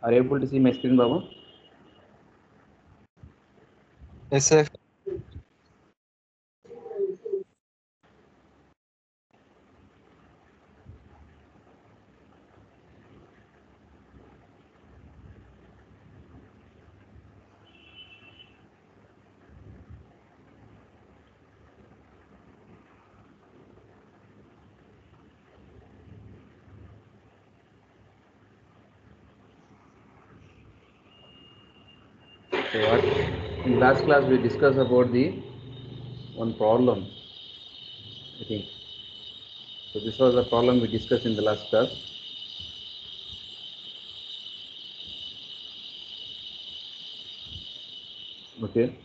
Are you able to see my screen, Baba? Yes, sir. So what? In last class we discussed about the one problem, I think. So this was the problem we discussed in the last class. Okay.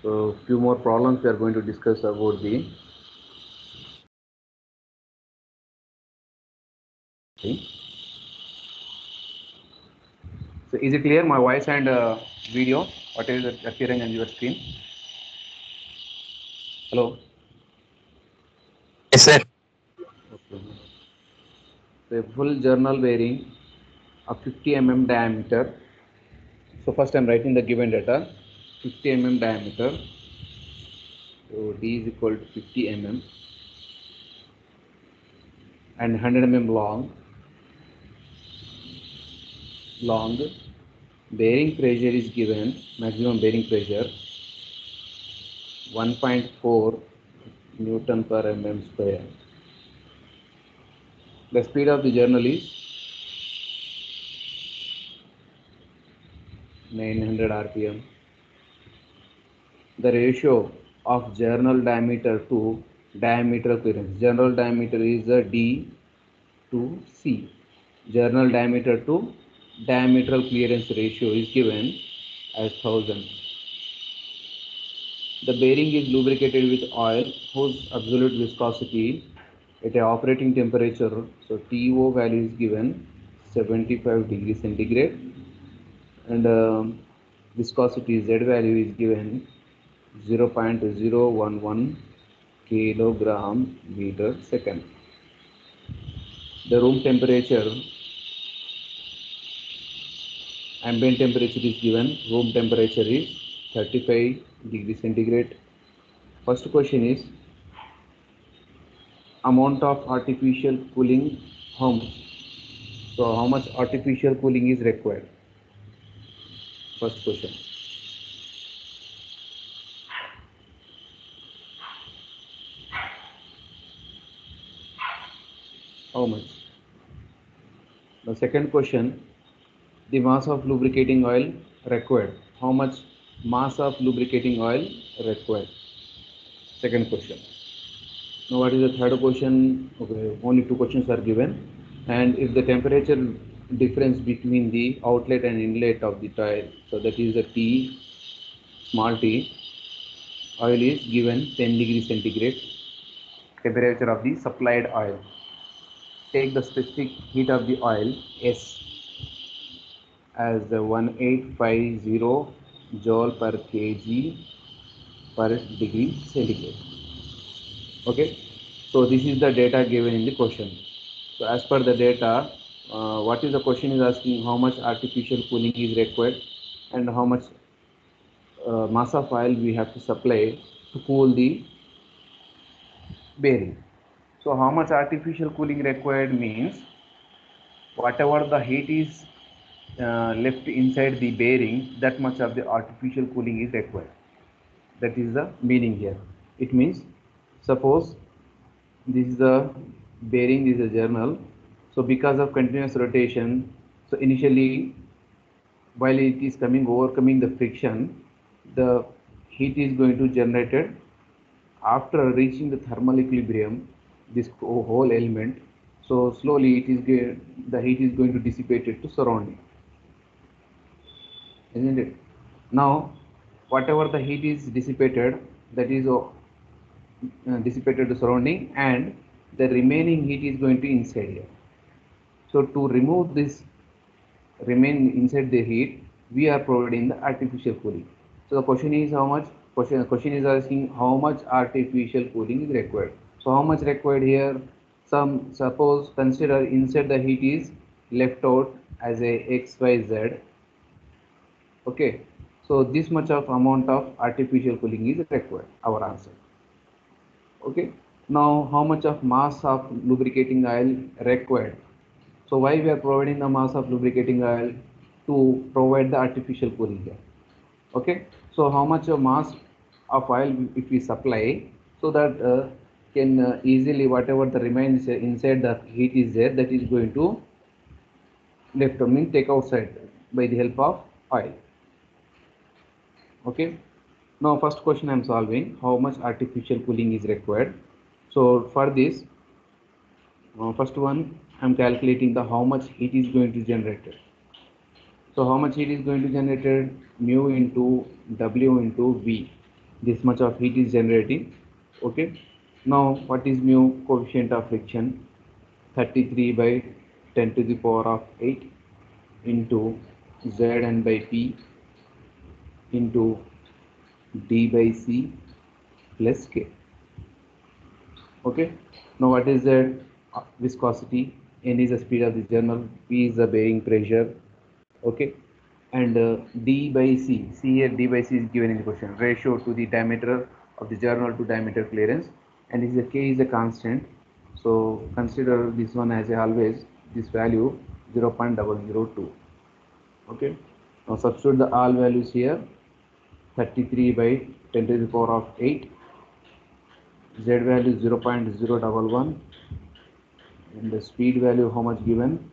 So few more problems we are going to discuss about the. Okay. So is it clear my voice and video? What is appearing on your screen? Hello. Yes, sir. Okay. So a full journal bearing of 50 diameter. So first I'm writing the given data. 50 diameter. So D is equal to 50 and 100 long. Bearing pressure is given, maximum bearing pressure 1.4 Newton per square. The speed of the journal is 900 rpm. The ratio of journal diameter to diameter clearance. Journal diameter is a D to C. Journal diameter to diametral clearance ratio is given as 1000. The bearing is lubricated with oil whose absolute viscosity at a operating temperature, so TO value is given 75 degrees centigrade, and viscosity Z value is given 0.011 kilogram meter second. The room temperature, ambient temperature is given, room temperature is 35 degrees centigrade. First question is amount of artificial cooling, how much? So how much artificial cooling is required? First question. How much? The second question, the mass of lubricating oil required. How much mass of lubricating oil required? Second question. Now what is the third question? Okay, only two questions are given. And if the temperature difference between the outlet and inlet of the tile, so that is the T, small t, oil is given 10 degrees centigrade, temperature of the supplied oil. Take the specific heat of the oil S as 1850 joule per kg per degree centigrade. Okay, so this is the data given in the question. So as per the data, what is the question is asking, how much artificial cooling is required and how much mass of oil we have to supply to cool the bearing. So how much artificial cooling required means whatever the heat is left inside the bearing, that much of the artificial cooling is required. That is the meaning here. It means suppose this is the bearing, this is a journal. So because of continuous rotation, so initially while it is overcoming the friction, the heat is going to generated after reaching the thermal equilibrium, this whole element. So slowly the heat is going to dissipate it to surrounding, isn't it? Now whatever the heat is dissipated, that is dissipated to surrounding, and the remaining heat is going to inside here. So to remove this remain inside the heat, we are providing the artificial cooling. So the question is how much? Question is asking how much artificial cooling is required. So how much required here? Suppose consider inside the heat is left out as a XYZ. Okay, so this much of amount of artificial cooling is required, our answer. Okay, now how much of mass of lubricating oil required? So why we are providing the mass of lubricating oil? To provide the artificial cooling here. Okay, so how much of mass of oil if we supply, so that can easily whatever the remains inside the heat is there, that is going to left, mean take outside by the help of oil. Okay, now first question I am solving, how much artificial cooling is required. So for this, first one I am calculating the how much heat is going to generate. So how much heat is going to generate? Mu into W into V. This much of heat is generating. Okay, now what is mu? Coefficient of friction, 33 by 10 to the power of 8 into Zn by P into D by C plus K. Okay, now what is the viscosity? N is the speed of the journal, P is the bearing pressure. Okay, and D by C, here D by C is given in the question, ratio to the diameter of the journal to diameter clearance, and is the K is a constant. So consider this one as always this value 0.002. Okay, now substitute the all values here, 33 by 10 to the power of 8, Z value 0.011, and the speed value how much given?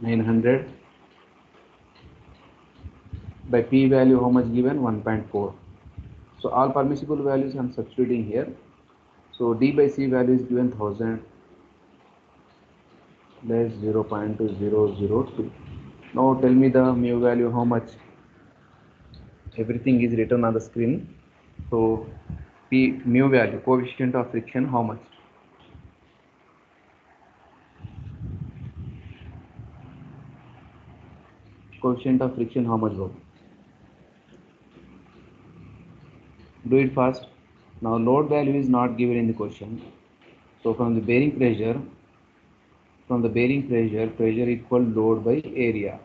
900, by P value how much given? 1.4. So all permissible values I am substituting here. So D by C value is given 1000 less 0.002. Now tell me the mu value how much? Everything is written on the screen. So P mu value, coefficient of friction, how much? Coefficient of friction how much, bro? Do it fast. Now load value is not given in the question. So from the bearing pressure, pressure equal load by area.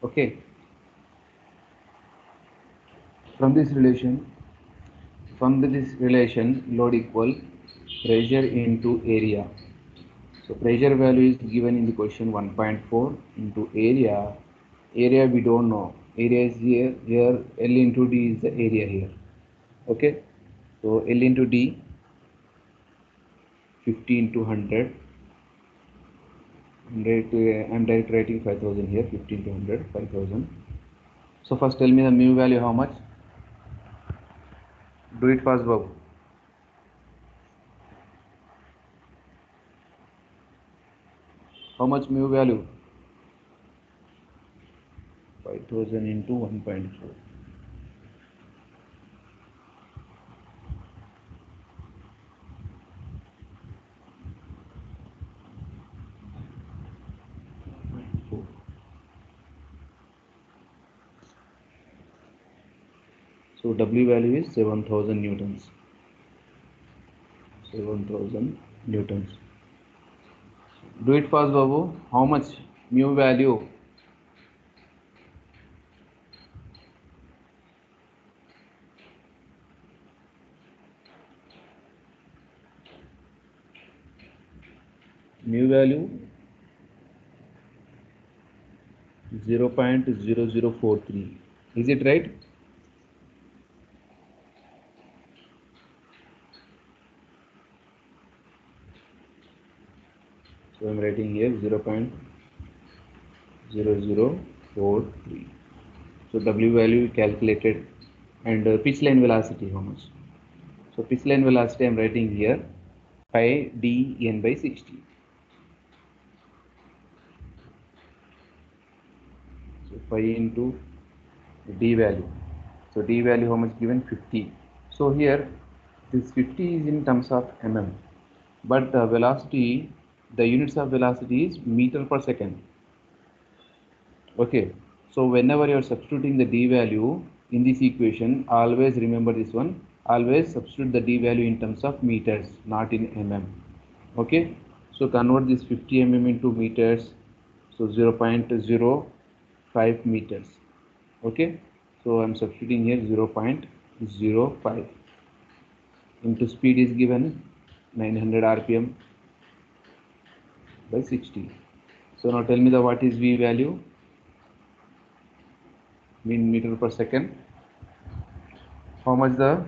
Okay. From this relation, load equal pressure into area. So pressure value is given in the question 1.4 into area. Area we don't know. Area is here. Here L into D is the area here. Okay. So L into D, 50 into 100. I'm directly writing 5000 here. 50 into 100, 5000. So first tell me the mu value how much? Do it fast, Babu. How much mu value? 5000 into 1.4. So W value is 7000 newtons. 7000 newtons. Do it fast, Babu. How much mu value? Mu value 0.0043. Is it right? So I'm writing here 0.0043. So W value calculated, and pitch line velocity how much? So pitch line velocity I'm writing here pi d n by 60. So pi into d value. So d value how much given? 50. So here this 50 is in terms of mm, but the velocity, the units of velocity is meter per second. Okay, so whenever you are substituting the d value in this equation, always remember this one, always substitute the d value in terms of meters, not in mm. Okay, so convert this 50 mm into meters. So 0.05 meters. Okay, so I'm substituting here 0.05 into speed is given 900 rpm by 60. So now tell me the what is V value, mean meter per second. How much the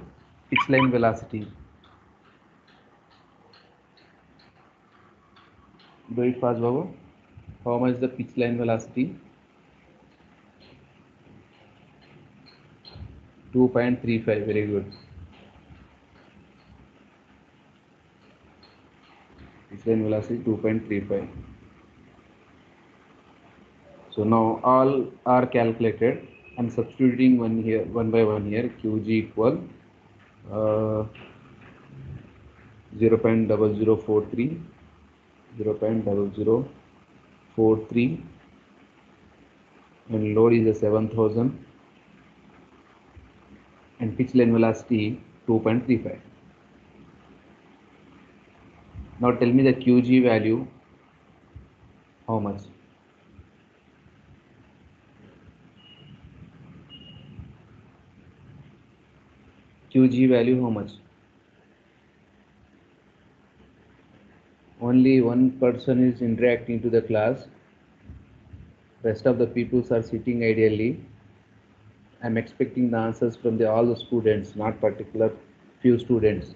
pitch line velocity? Do it fast, Babu. How much the pitch line velocity? 2.35. Very good. Pitch line velocity 2.35. So now all are calculated. I'm substituting one here, one by one here. Qg equal 0.0043, 0.0043, and load is a 7,000, and pitch line velocity 2.35. Now tell me the Qg value. How much? Qg value how much? Only one person is interacting to the class. Rest of the peoples are sitting ideally. I'm expecting the answers from all the students, not particular few students.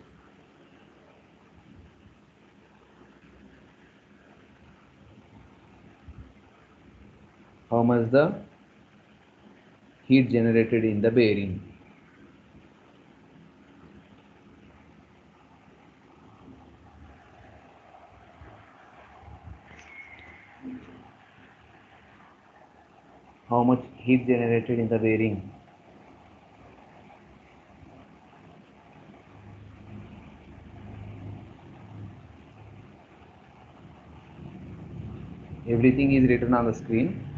How much the heat generated in the bearing? How much heat generated in the bearing? Everything is written on the screen.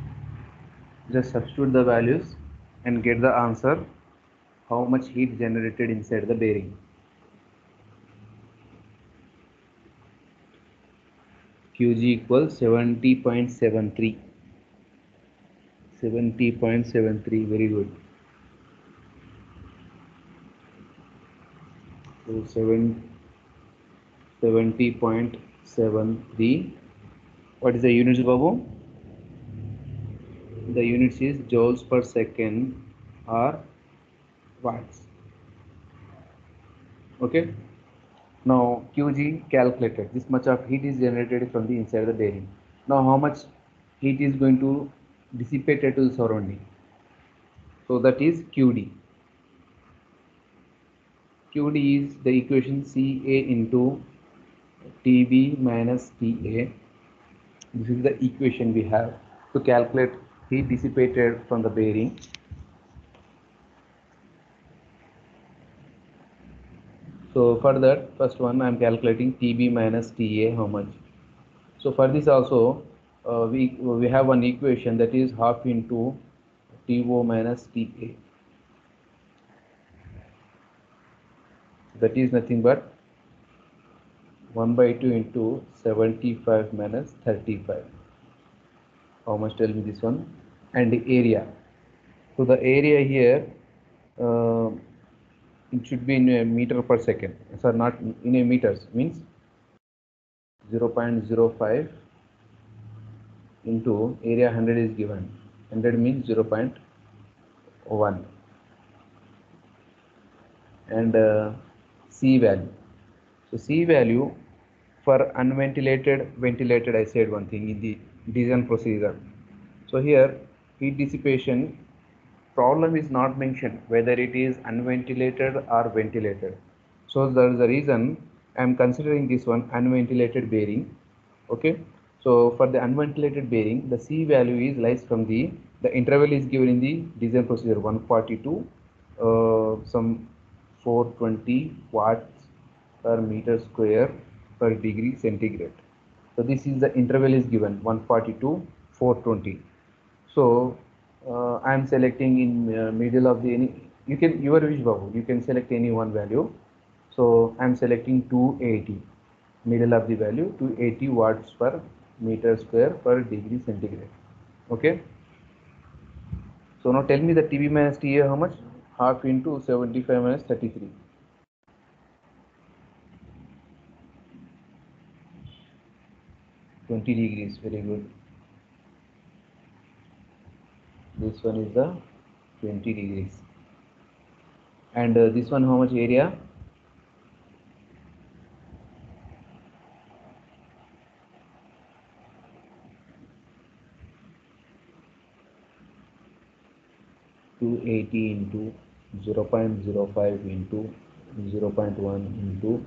Just substitute the values and get the answer. How much heat generated inside the bearing? Qg equals 70.73. 70.73. Very good. So 70.73. What is the units, Babu? The units is joules per second or watts. Okay. Now Qg calculated. This much of heat is generated from the inside the bearing. Now how much heat is going to dissipated to the surrounding? So that is Qd. Qd is the equation Ca into Tb minus Ta. This is the equation we have to calculate heat dissipated from the bearing. So for that, first one I am calculating Tb minus Ta, how much. So for this also we have one equation, that is half into To minus Ta. That is nothing but 1 by 2 into 75 minus 35. How much, tell me this one? And the area. So the area here it should be in a meter per second. So not in a meters, means 0.05 into area 100 is given. 100 means 0.1. And C value. So C value for unventilated, ventilated, I said one thing in the design procedure. So here heat dissipation problem is not mentioned whether it is unventilated or ventilated. So there is a reason I am considering this one unventilated bearing. Okay. So for the unventilated bearing, the C value is lies from the interval is given in the design procedure 142 some 420 watts per meter square per degree centigrade. So this is the interval is given 142 420. So I am selecting in middle of the any, you can your wish, Babu, you can select any one value. So I am selecting 280, middle of the value 280 watts per meter square per degree centigrade. Okay. So now tell me the TB minus TA how much? Half into 75 minus 33. 20 degrees. Very good. This one is the 20 degrees. And this one how much area? into 0.05 into 0.1 into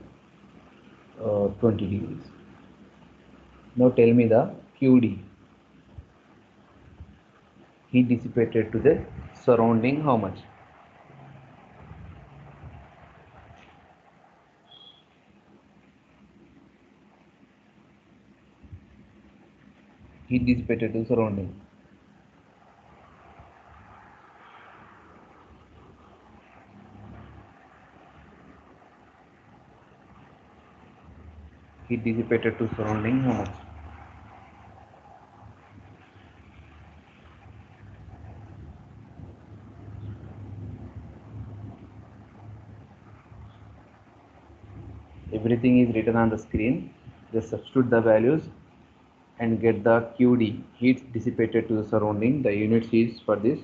20 degrees. Now tell me the QD, heat dissipated to the surrounding how much? Heat dissipated to surrounding. Heat dissipated to surrounding how much? Everything is written on the screen. Just substitute the values and get the QD, heat dissipated to the surrounding. The units is for this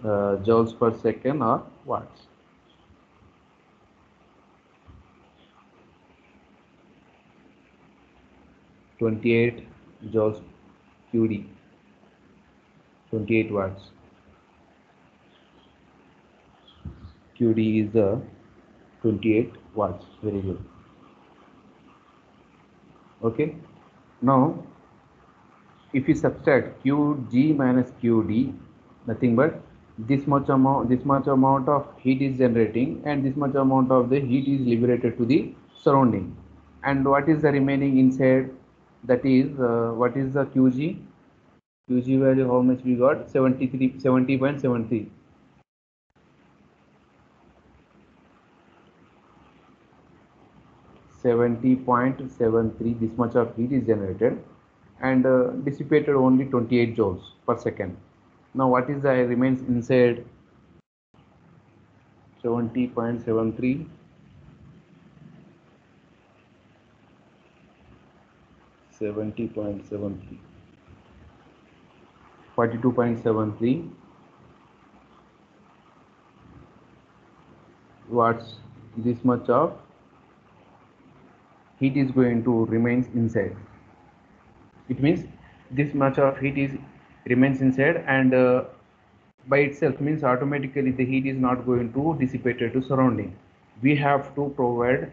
joules per second or watts. (28 joules QD), 28 watts. QD is the 28 watts. Very good. Okay. Now, if you subtract QG minus QD, nothing but this much amount of heat is generating, and this much amount of the heat is liberated to the surrounding. And what is the remaining inside? That is what is the QG? QG value how much we got? 70.73. 70.73. This much of heat is generated and dissipated only 28 joules per second. Now what is the remains inside? 70.73 70.73 42.73 watts. This much of heat is going to remains inside. It means this much of heat is remains inside, and by itself means automatically the heat is not going to dissipate to surrounding. We have to provide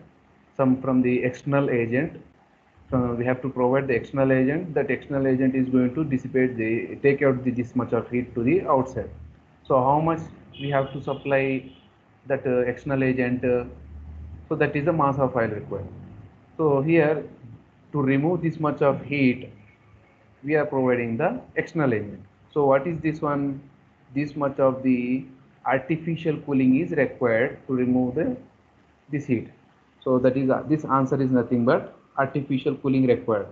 some from the external agent. We have to provide the external agent. That external agent is going to dissipate take out this much of heat to the outside. So how much we have to supply that external agent? So that is the mass of oil required. So here, to remove this much of heat, we are providing the external agent. So what is this one? This much of the artificial cooling is required to remove this heat. So that is this answer is nothing but artificial cooling required.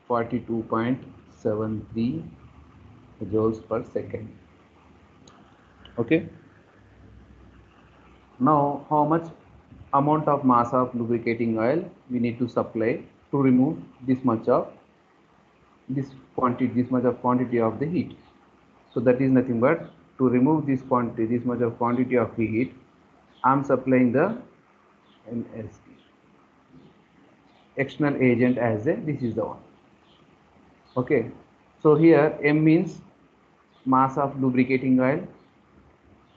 (42.73 joules per second). Okay. Now, how much amount of mass of lubricating oil we need to supply to remove this much of this much of quantity of the heat? So that is nothing but to remove this quantity, this much of quantity of heat, I am supplying the MSD external agent as a, this is the one. Okay. So here M means mass of lubricating oil,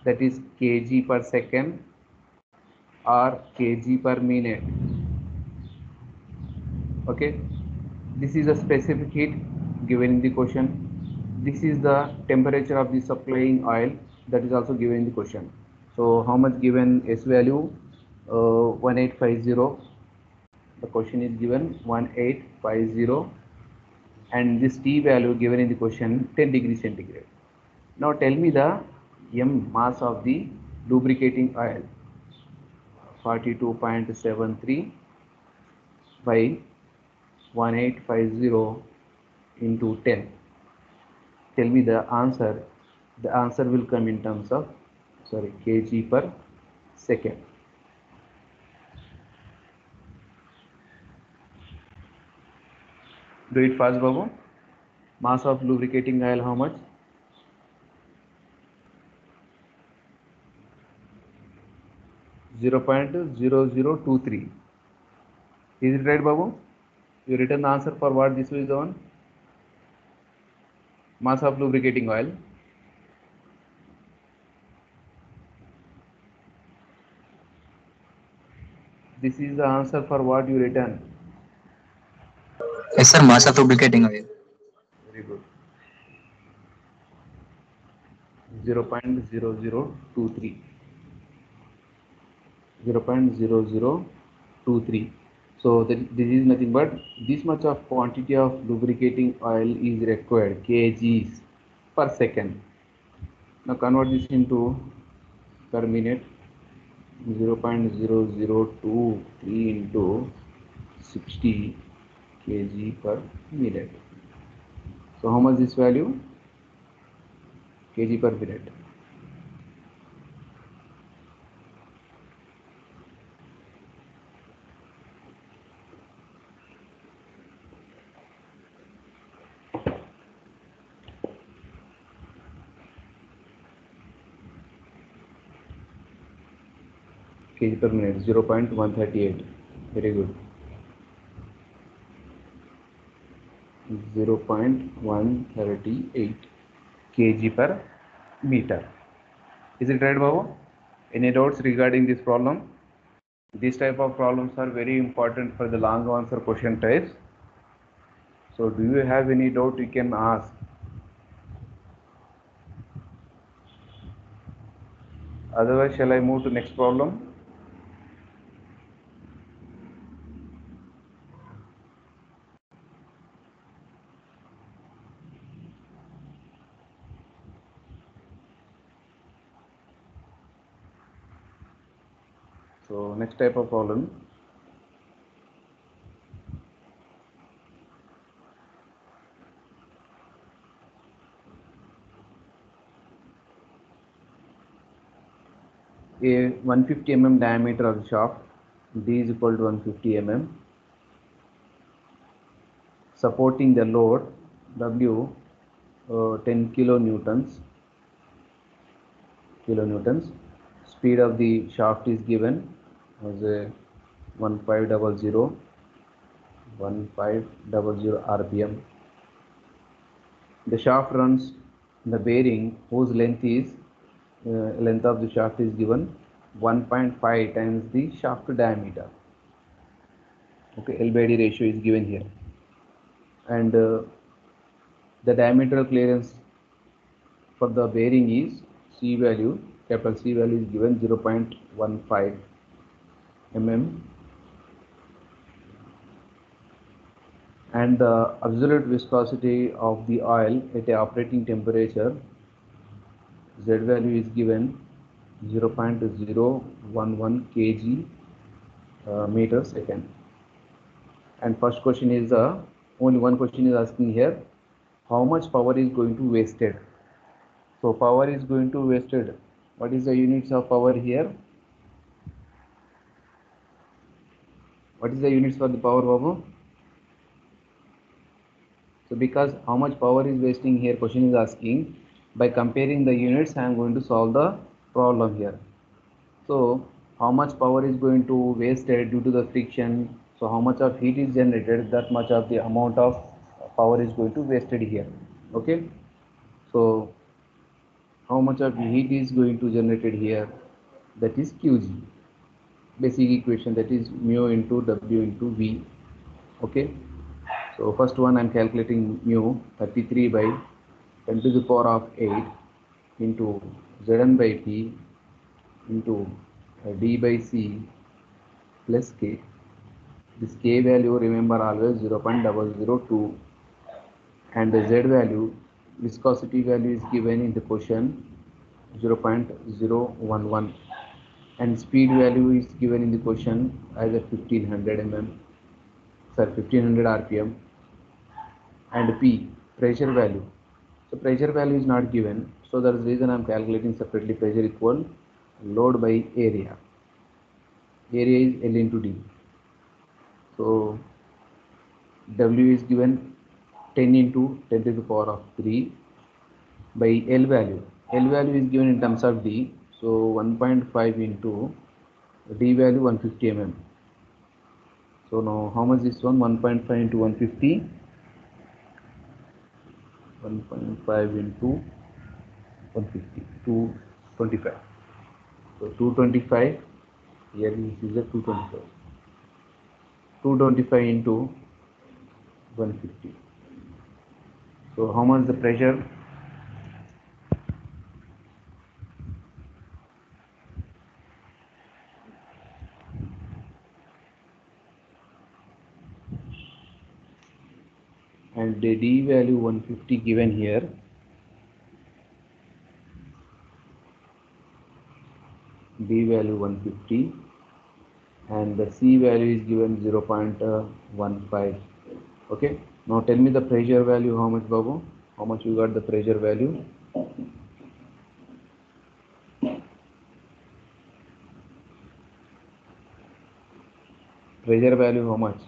that is kg per second or kg per minute. Okay, this is a specific heat given in the question. This is the temperature of the supplying oil, that is also given in the question. So how much given? S value 1850. The question is given 1850, and this T value given in the question 10 degrees centigrade. Now tell me the M mass of the lubricating oil. 42.73 by 1850 into 10. Tell me the answer. The answer will come in terms of kg per second. Do it fast, Babu. Mass of lubricating oil, how much? 0.0023. Is it right, Babu? You written the answer for what this is the one? Mass of lubricating oil. This is the answer for what you written. Yes, sir. Mass of lubricating oil. Very good. 0.0023. 0.0023. So this is nothing but this much of quantity of lubricating oil is required, kgs per second. Now convert this into per minute. 0.0023 into 60 kg per minute. So how much this value? Kg per minute. Kg per minute, 0.138. Very good. 0.138 kg per meter. Is it right, Babu? Any doubts regarding this problem? These type of problems are very important for the long answer question types. So do you have any doubt, you can ask. Otherwise, shall I move to next problem? So next type of problem. A 150 mm diameter of the shaft, D is equal to 150 mm, supporting the load W 10 kilonewtons. Speed of the shaft is given as a 1500 rpm. The shaft runs the bearing whose length is length of the shaft is given 1.5 times the shaft diameter. Okay, L by D ratio is given here, and the diameter clearance for the bearing is C value, capital C value is given 0.15 mm, and the absolute viscosity of the oil at a operating temperature, Z value is given 0.011 kg meter second. And first question is only one question is asking here, how much power is going to wasted? So power is going to wasted. What is the units of power here? What is the units for the power, Babu? So because how much power is wasting here, question is asking. By comparing the units, I am going to solve the problem here. So how much power is going to wasted due to the friction? So how much of heat is generated, that much of the amount of power is going to wasted here. Okay. So how much of heat is going to generated here? That is Qg. Basic equation, that is mu into W into V. Okay. So first one I am calculating mu 33 by 10 to the power of 8 into Zn by P into D by C plus K. This K value remember always 0.002 and the Z value Viscosity value is given in the question 0.011, and speed value is given in the question as a 1500 rpm, and P, pressure value. So pressure value is not given, so that is the reason I am calculating separately. Pressure equal load by area. Area is L into D. So W is given 10 into 10 to the power of 3 by L value. L value is given in terms of D. So 1.5 into D value 150 mm. So now how much is one? 1.5 into 150. 1.5 into 150, 225. So 225, here this is a 225. 225 into 150. So how much the pressure? And the D value 150 given here. D value 150, and the C value is given 0.15. Okay, now tell me the pressure value. How much, Babu? How much you got the pressure value? Pressure value how much?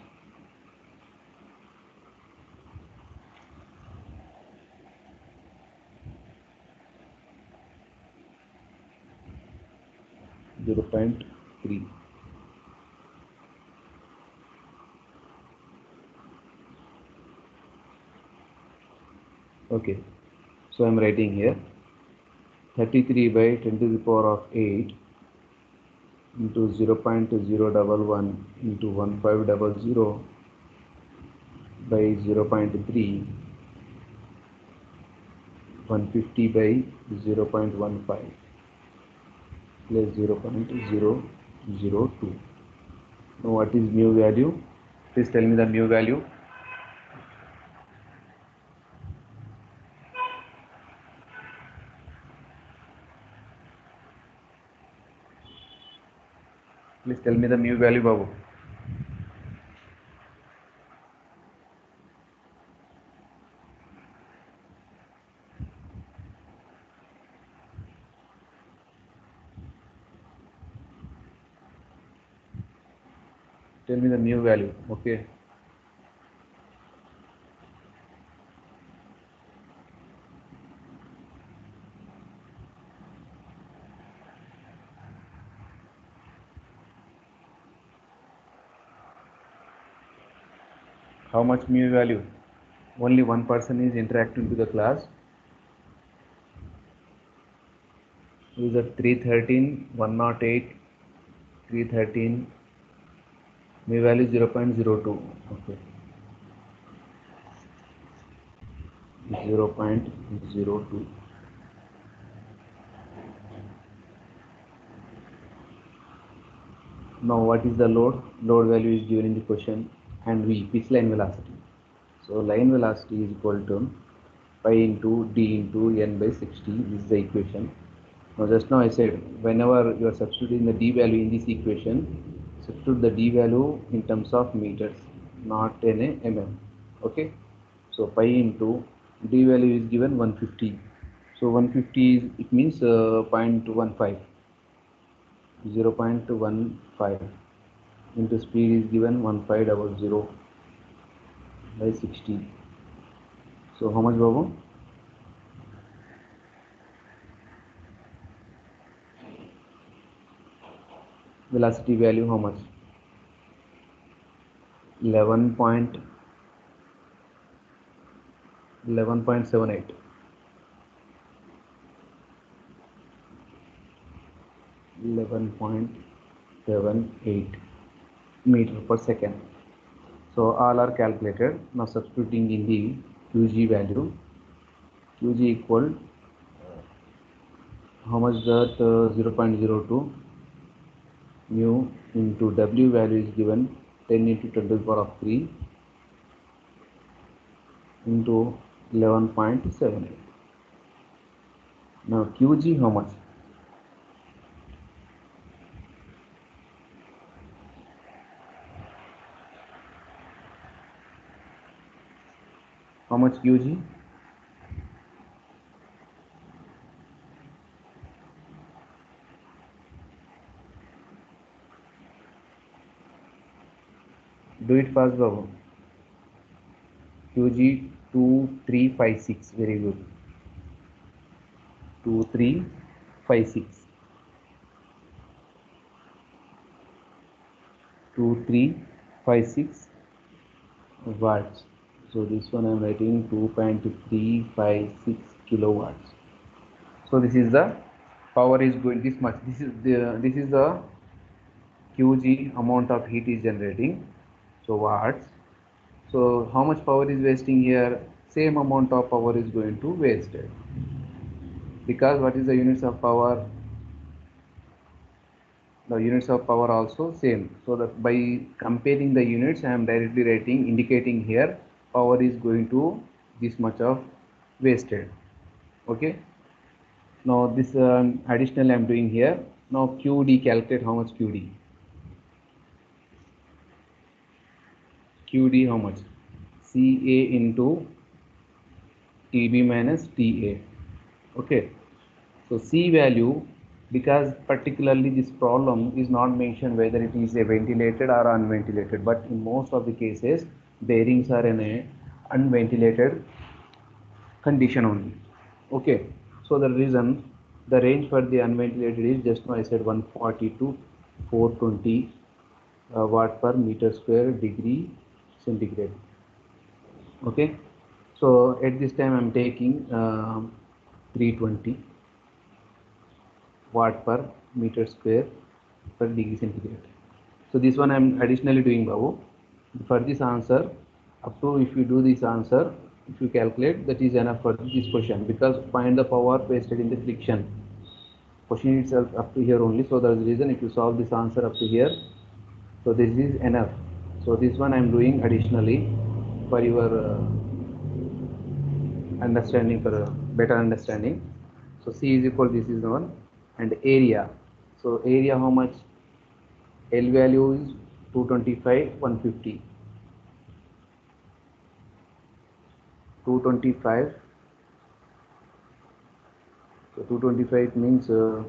.3. Okay, so I am writing here 33 by 10 to the power of 8 into 0.011 into 1500 by 0.3, 150 by 0.15 plus 0.002. Now what is mu value? Please tell me the mu value. Please tell me the mu value, Babu. Tell me the mu value. Okay. How much mu value? Only one person is interacting to the class. User 313, 108, 313. Mu value 0.02. Okay. 0.02. Now what is the load? Load value is given in the question, and V, pitch line velocity. So line velocity is equal to pi into d into n by 60. This is the equation. Now just now I said whenever you are substituting the d value in this equation, substitute the d value in terms of meters, not in a mm. Okay. So pi into d value is given 150. So 150 is, it means 0.15. 0.15 into speed is given 1500 by 60. So how much, Babu? Velocity value how much? 11.78. 11.78 meter per second. So all are calculated. Now substituting in the Qg value. Qg equal how much that 0.02 mu into W value is given 10 into 10 to the power of 3 into 11.78. Now Qg how much? How much Qg? Do it fast, Babu. Qg 2356. Very good. 2356. 2356 watts. So this one I am writing 2.356 kilowatts. So this is the power is going this much. This is the Qg amount of heat is generating. So watts. So how much power is wasting here? Same amount of power is going to wasted. Because what is the units of power? The units of power also same. So that by comparing the units, I am directly writing, indicating here power is going to this much of wasted. Okay. Now this additional I am doing here. Now QD, calculate how much QD. QD how much? CA into TB minus TA. Okay. So C value, because particularly this problem is not mentioned whether it is a ventilated or unventilated, but in most of the cases bearings are in a unventilated condition only. Okay, so the reason the range for the unventilated is just now I said 140 to 420 watt per meter square degree centigrade. Okay, so at this time I'm taking 320 watt per meter square per degree centigrade. So this one I am additionally doing, Babu. For this answer, up to if you do this answer, if you calculate, that is enough for this question, because find the power wasted in the friction. Question itself up to here only. So that's the reason if you solve this answer up to here, so this is enough. So this one I am doing additionally for your understanding, for a better understanding. So C is equal, this is the one, and area. So area how much? L value is 225, 150. 225. So 225 means so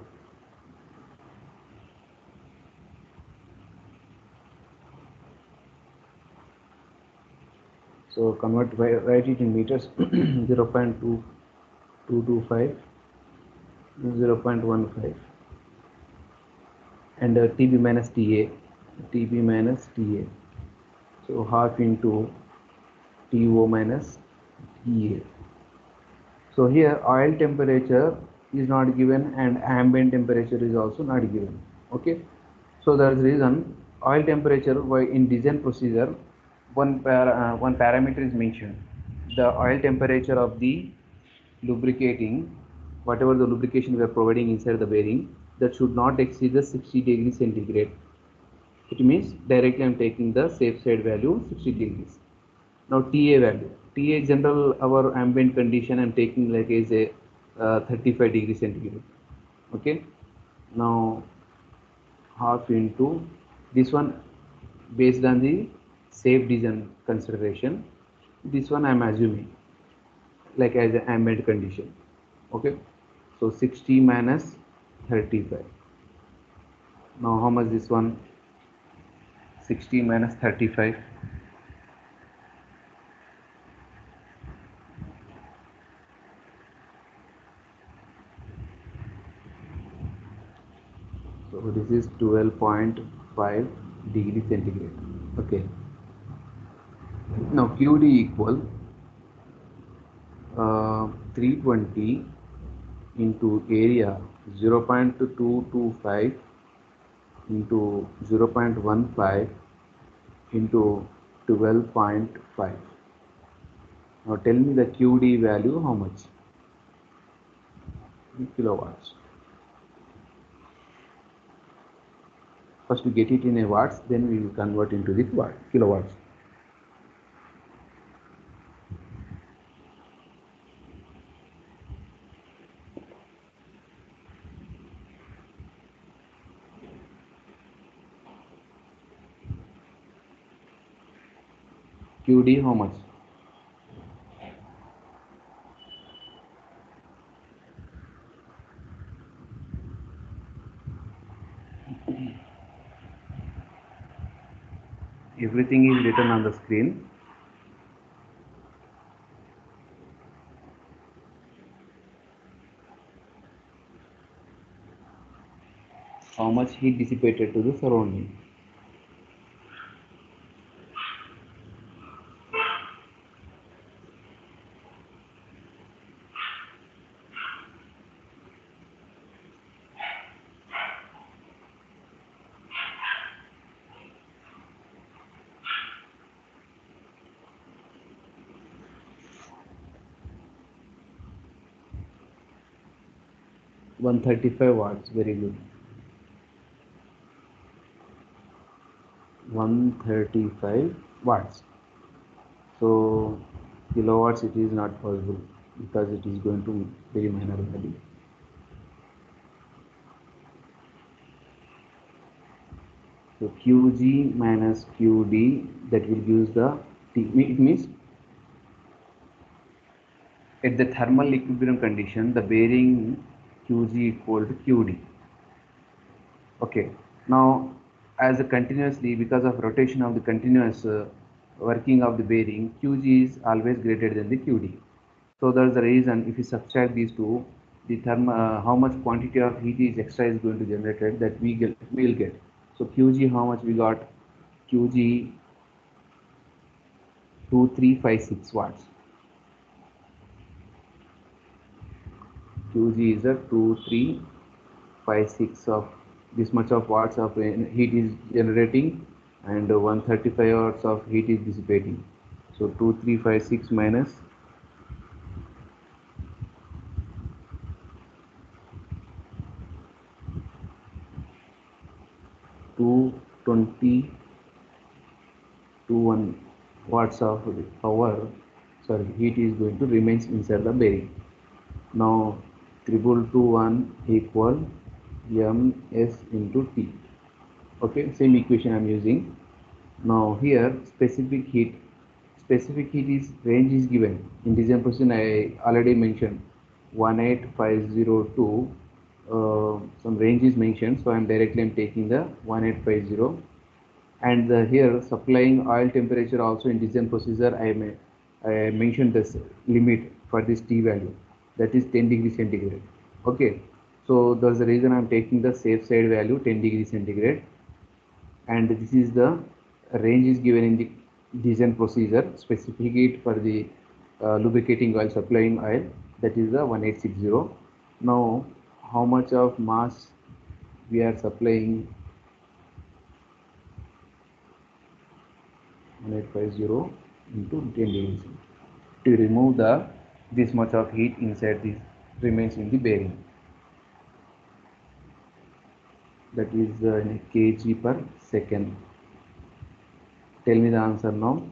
convert, write it in meters. 0.2225, 0.15, and TB minus TA, TB minus TA. So half into TO minus TA. So here oil temperature is not given and ambient temperature is also not given. Okay, so there is reason oil temperature, why in design procedure one parameter is mentioned. The oil temperature of the lubricating, whatever the lubrication we are providing inside the bearing, that should not exceed the 60 degrees centigrade. It means directly I am taking the safe side value 60 degrees. Now TA value, TA general our ambient condition I am taking like is a 35 degrees centigrade. Okay, now half into this one based on the safe design consideration, this one I am assuming like as an ambient condition. Okay, so 60 minus 35. Now how much this one? 60 minus 35. So this is 12.5 degree centigrade. Okay, now QD equal 320 into area 0.225 into 0.15 into 12.5. Now tell me the QD value how much? In kilowatts. First we get it in a watts, then we will convert into the kilowatts. QD how much? Everything is written on the screen. How much heat dissipated to the surrounding? $135. Very good. 135 watts. So kilowatts it is not possible because it is going to very minor value. So Qg minus Qd, that will give the T. It means at the thermal equilibrium condition, the bearing Qg equal to Qd. Okay. Now, as a continuously, because of rotation of the continuous working of the bearing, Qg is always greater than the Qd. So that's the reason if you subtract these two, the how much quantity of heat is extra is going to generate that we'll get. So Qg how much we got? Qg 2356 watts. Qg is a 2356 of this much of watts of heat is generating, and 135 watts of heat is dissipating. So 2356 minus 220 to 1 watts of the power, sorry, heat is going to remains inside the bearing. Now 2221 equal ms into T. Okay, same equation I'm using. Now here specific heat is range is given in design position. I already mentioned 18502. Some range is mentioned, so I'm taking the 1850, and here supplying oil temperature also in design procedure I mentioned this limit for this T value, that is 10 degrees centigrade. Okay, so that's the reason I'm taking the safe side value 10 degrees centigrade, and this is the range is given in the design procedure. Specific heat for the lubricating oil, supplying oil, that is the 1860. Now how much of mass we are supplying? 1850 into 10 degrees to remove the this much of heat inside this remains in the bearing, that is in kg per second. Tell me the answer now.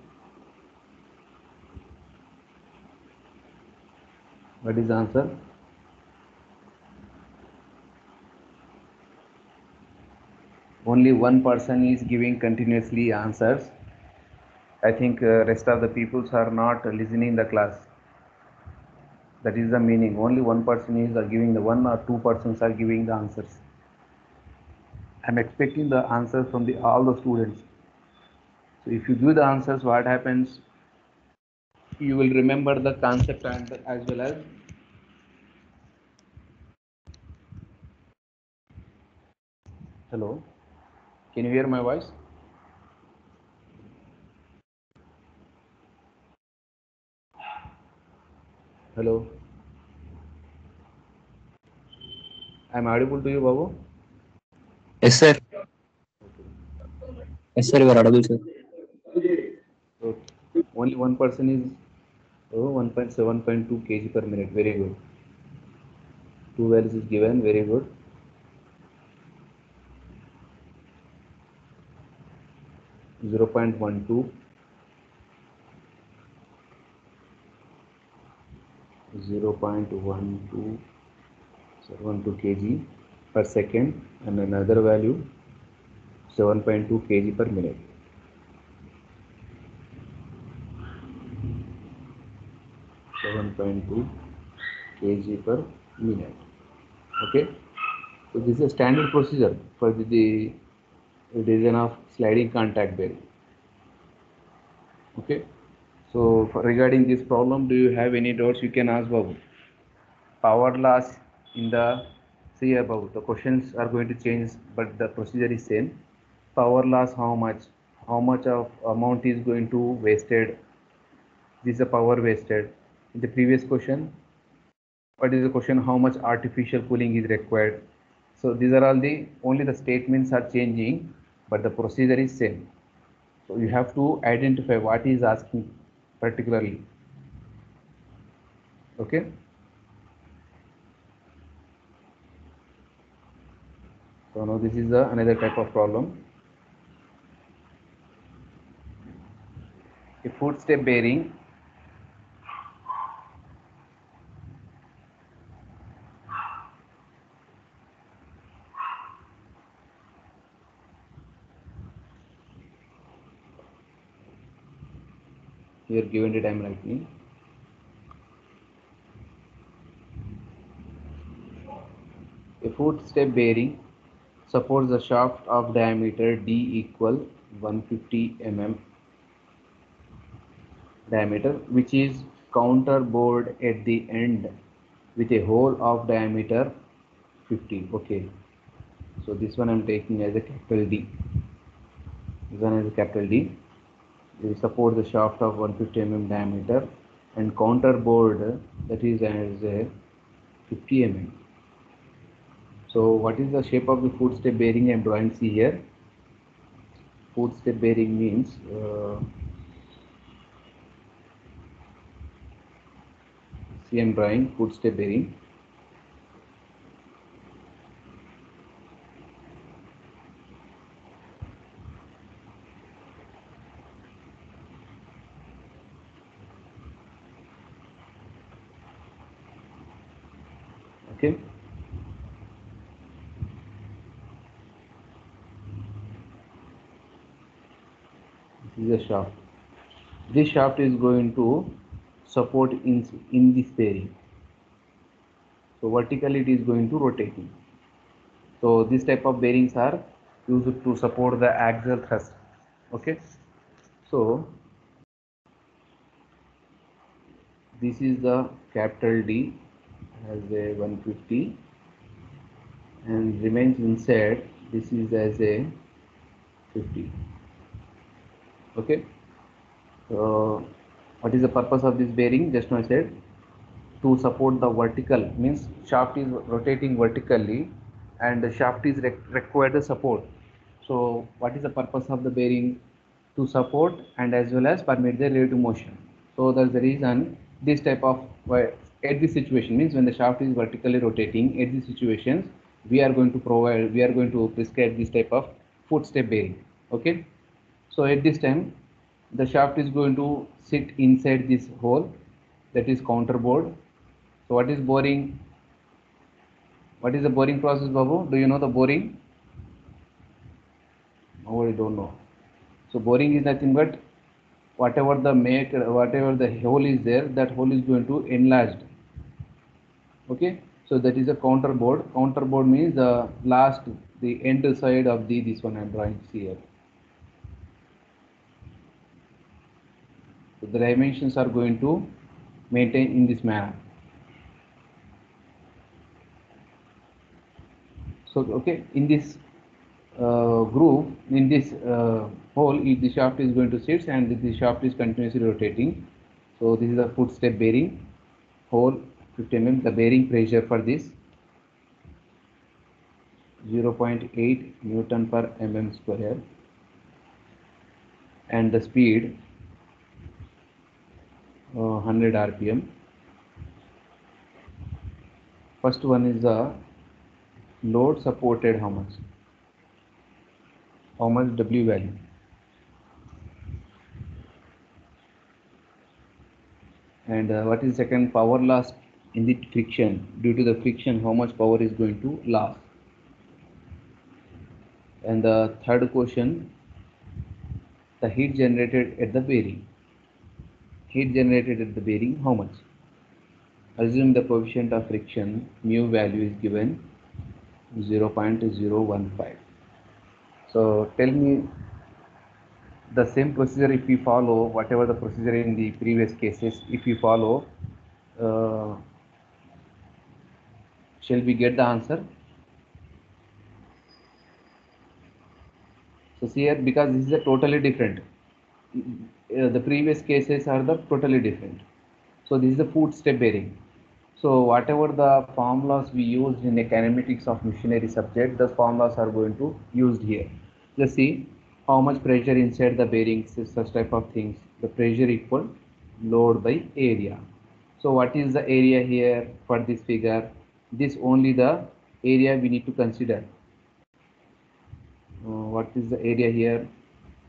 What is the answer? Only one person is giving continuously answers. I think rest of the peoples are not listening the class. That is the meaning. Only one person is giving the one or two persons are giving the answers. I'm expecting the answers from all the students. So if you give the answers, what happens? You will remember the concept and as well as hello. Can you hear my voice? Hello. I'm audible to you, Babu? Yes, sir. Yes, sir. You are audible, sir. Okay. Only one person is 1.7.2 kg per minute. Very good. Two values is given. Very good. Zero 0.12, 0.12 kg per second, and another value 7.2 kg per minute. 1.2 kg per minute. Okay, so this is a standard procedure for the design of sliding contact bearing. Okay, so regarding this problem, do you have any doubts? You can ask Babu. Power loss in the, see above, the questions are going to change, but the procedure is same. Power loss, how much of amount is going to wasted? This is the power wasted. In the previous question, what is the question? How much artificial cooling is required? So these are all the, only the statements are changing, but the procedure is same. So you have to identify what is asking particularly. Okay. So now this is another type of problem. A footstep bearing here given the time lightning. A footstep bearing supports a shaft of diameter D equal 150 mm diameter, which is counterbored at the end with a hole of diameter 50. Okay, so this one I'm taking as a capital D. This one is a capital D. We support the shaft of 150 mm diameter and counterbored, that is as a 50 mm. So what is the shape of the footstep bearing I am drawing? See here, footstep bearing means see I am drawing footstep bearing. Okay, this is a shaft. This shaft is going to support in this bearing. So vertically it is going to rotating. So this type of bearings are used to support the axial thrust. Okay, so this is the capital D as a 150 and remains inside. This is as a 50. Okay, so what is the purpose of this bearing? Just now I said to support the vertical, means shaft is rotating vertically and the shaft is required the support. So what is the purpose of the bearing? To support and as well as permit the relative motion. So that's the reason this type of, at this situation, means when the shaft is vertically rotating, at these situations we are going to prescribe this type of footstep bearing. Okay, so at this time the shaft is going to sit inside this hole, that is counterbored. So what is boring? What is the boring process, Babu? Do you know the boring? Nobody don't know. So boring is nothing but whatever the hole is there, that hole is going to enlarge. Okay, so that is a counterbored. Counterbored means the end side of this one I'm drawing here. So the dimensions are going to maintain in this manner. So okay, in this groove, in this hole, the shaft is going to sit and the shaft is continuously rotating. So this is a footstep bearing hole 50 mm. The bearing pressure for this 0.8 Newton per mm square and the speed 100 rpm. First one is the load supported, how much W value, and what is second? Power loss in the friction. Due to the friction, how much power is going to lose? And the third question, the heat generated at the bearing. Heat generated at the bearing, how much? Assume the coefficient of friction mu value is given 0.015. So tell me the same procedure if we follow, whatever the procedure in the previous cases, if we follow, shall we get the answer? So see here, because this is a totally different. The previous cases are the totally different. So this is the footstep bearing. So whatever the formulas we used in the kinematics of machinery subject, those formulas are going to used here. Let's see how much pressure inside the bearings, such type of things. The pressure equal load by area. So what is the area here for this figure? This only the area we need to consider. What is the area here?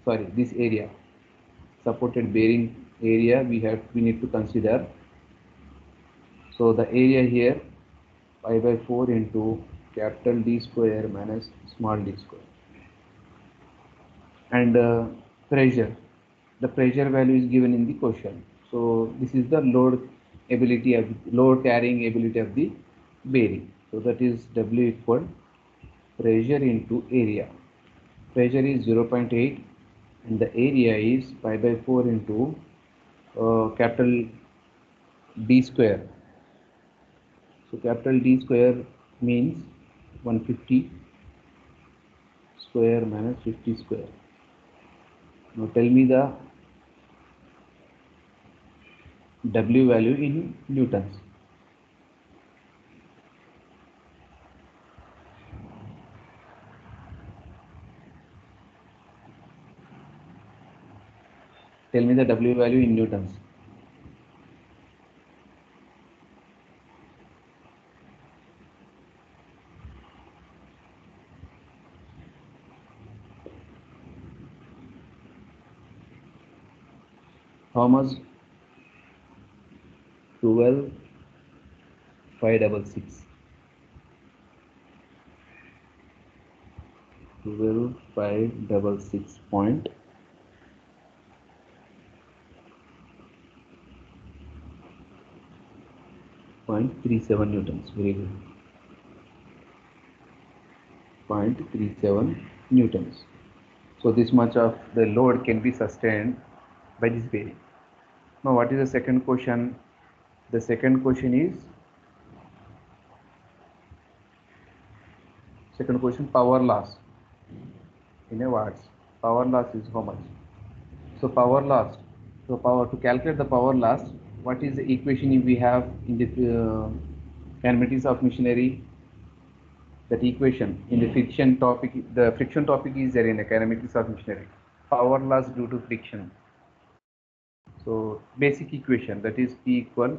Sorry, this area, supported bearing area we need to consider. So the area here pi by 4 into capital D square minus small d square. And pressure, the pressure value is given in the question. So this is the load carrying ability of the bearing. So that is W equal pressure into area. Pressure is 0.8 and the area is pi by 4 into capital D square. So capital D square means 150 square minus 50 square. Now tell me the W value in newtons. Tell me the W value in newtons. How much? 12,566. 12,566 point 0.37 newtons. Very good. 0.37 newtons. So this much of the load can be sustained by this bearing. Now what is the second question? The second question is power loss in a watts. Power loss is how much? So power loss. So to calculate the power loss, what is the equation we have in the kinematics of machinery? That equation in the friction topic is there in the kinematics of machinery. Power loss due to friction. So basic equation, that is P equal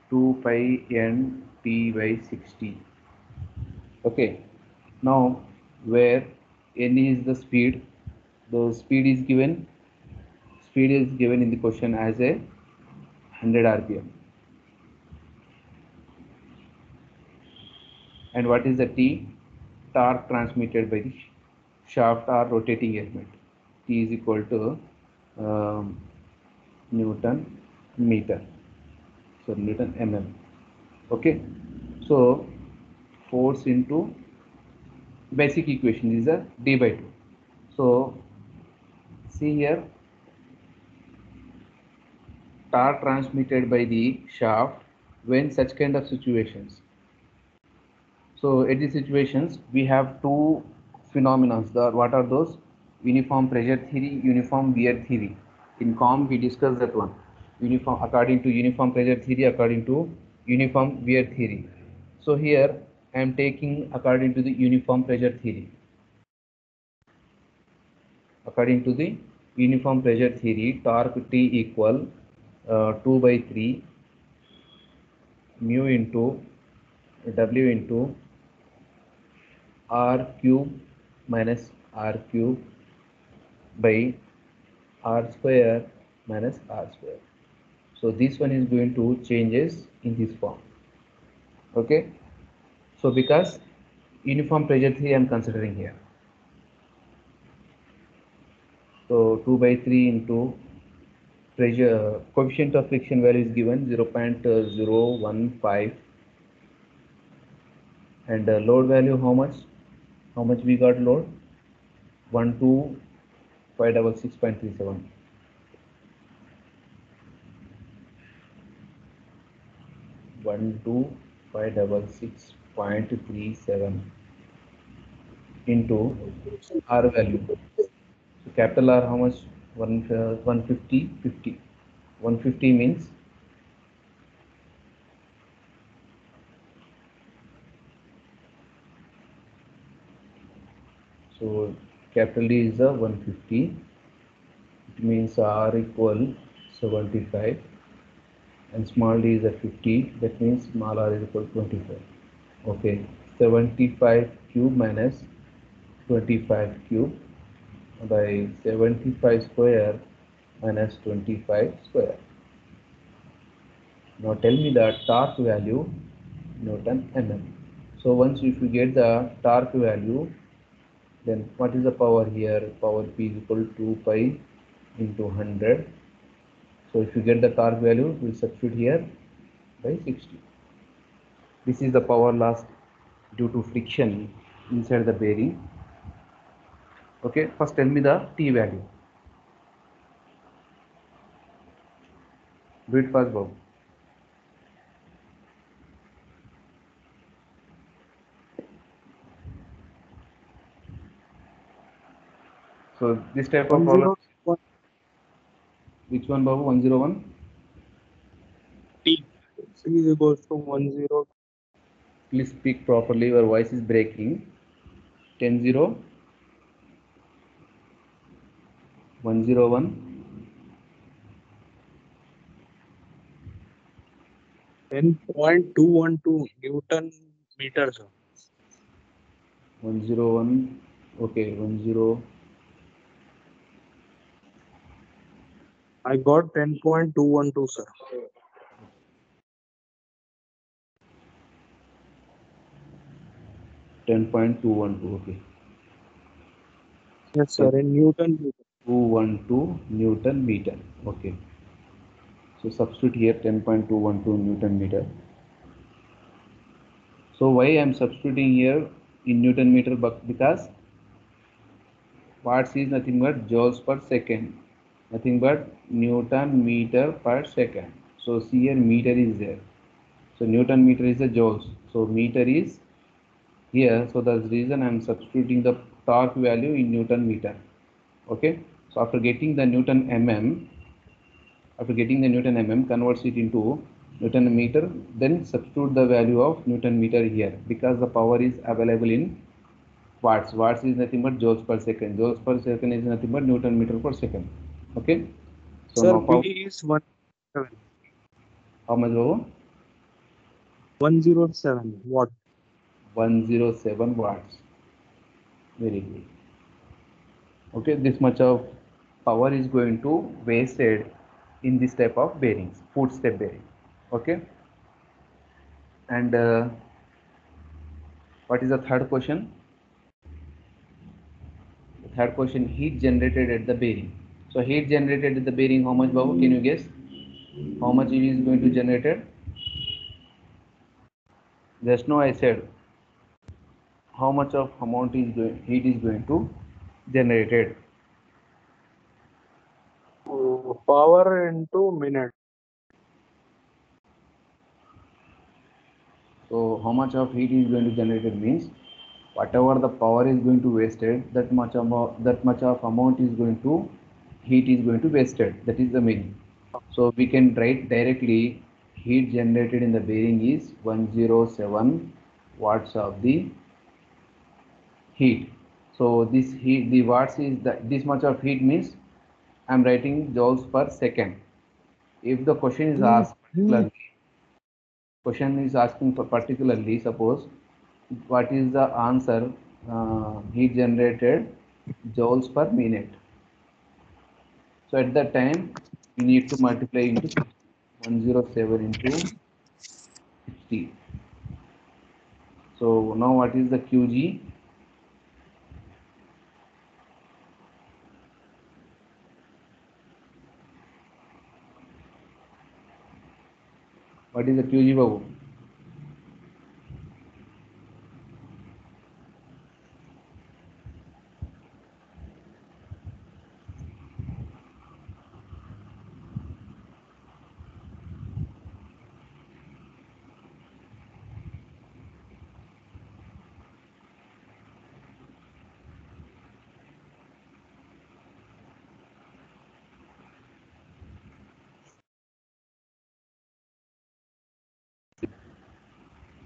2 pi n T by 60. Okay. Now where n is the speed, the speed is given in the question as a 100 rpm. And what is the T? Torque transmitted by the shaft or rotating element. T is equal to Newton meter. So Newton mm. Okay. So force into basic equation is a d by 2. So see here, torque transmitted by the shaft when such kind of situations. So at these situations we have two phenomena. What are those? Uniform pressure theory, uniform wear theory. In COM we discussed that one. According to uniform pressure theory, according to uniform wear theory. So here I am taking according to the uniform pressure theory. According to the uniform pressure theory, torque T equal 2 by 3 mu into W into R cube minus R cube by R square minus R square. So this one is going to changes in this form. Okay. So because uniform pressure theory I am considering here. So 2 by 3 into pressure coefficient of friction value is given 0.015, and load value how much we got load 12566.37. 12566.37 into R value. So capital R how much? 150, 50. 150 means so capital D is a 150. It means R equal 75 and small d is a 50. That means small r is equal to 25. Okay, 75 cube minus 25 cube by 75 square minus 25 square. Now tell me the torque value Newton mm. So once if you get the torque value, then what is the power here? Power P is equal to 2 pi into 100. So if you get the torque value, we'll substitute here by 60. This is the power loss due to friction inside the bearing. Okay, first tell me the T value. Do it fast, Bob. So this type of problem. Which one, Babu? 101? T is equals to 10. Please speak properly. Your voice is breaking. 10 0 101 10.212 Newton meters. 101. Okay, 10. I got 10.212, sir. 10.212. Okay. Yes, sir. In Newton meter. 212 Newton meter. Okay. So substitute here 10.212 Newton meter. So why I am substituting here in Newton meter? Because watts is nothing but joules per second. Nothing but Newton meter per second. So see here meter is there. So Newton meter is a joules. So meter is here. So that's the reason I am substituting the torque value in Newton meter. Okay. So after getting the Newton mm, converts it into Newton meter, then substitute the value of Newton meter here because the power is available in watts. Watts is nothing but joules per second. Joules per second is nothing but Newton meter per second. Okay. So Sir, now power. V is 107. How much over? 107 watt. 107 watts. Very good. Okay, this much of power is going to wasted in this type of bearings, footstep bearing. Okay. And what is the third question? The third question, heat generated at the bearing. So heat generated at the bearing, how much, Babu? Can you guess? How much it is going to generate? Just now I said how much of amount is heat is going to generated. Power into minute. So how much of heat is going to generated means whatever the power is going to wasted, that much of amount is going to heat is going to wasted. That is the meaning. So we can write directly heat generated in the bearing is 107 watts of the heat. So this heat, the watts is this much of heat means I am writing joules per second. If the question is asked asking for particularly, suppose what is the answer? Heat generated joules per minute. So at that time we need to multiply into 107 into 60. So now what is the QG? What is the QG, Babu?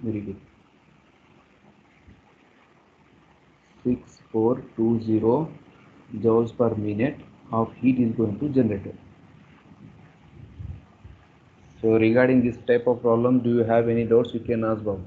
Very good. 6420 joules per minute of heat is going to generated. So regarding this type of problem, do you have any doubts? You can ask Babu.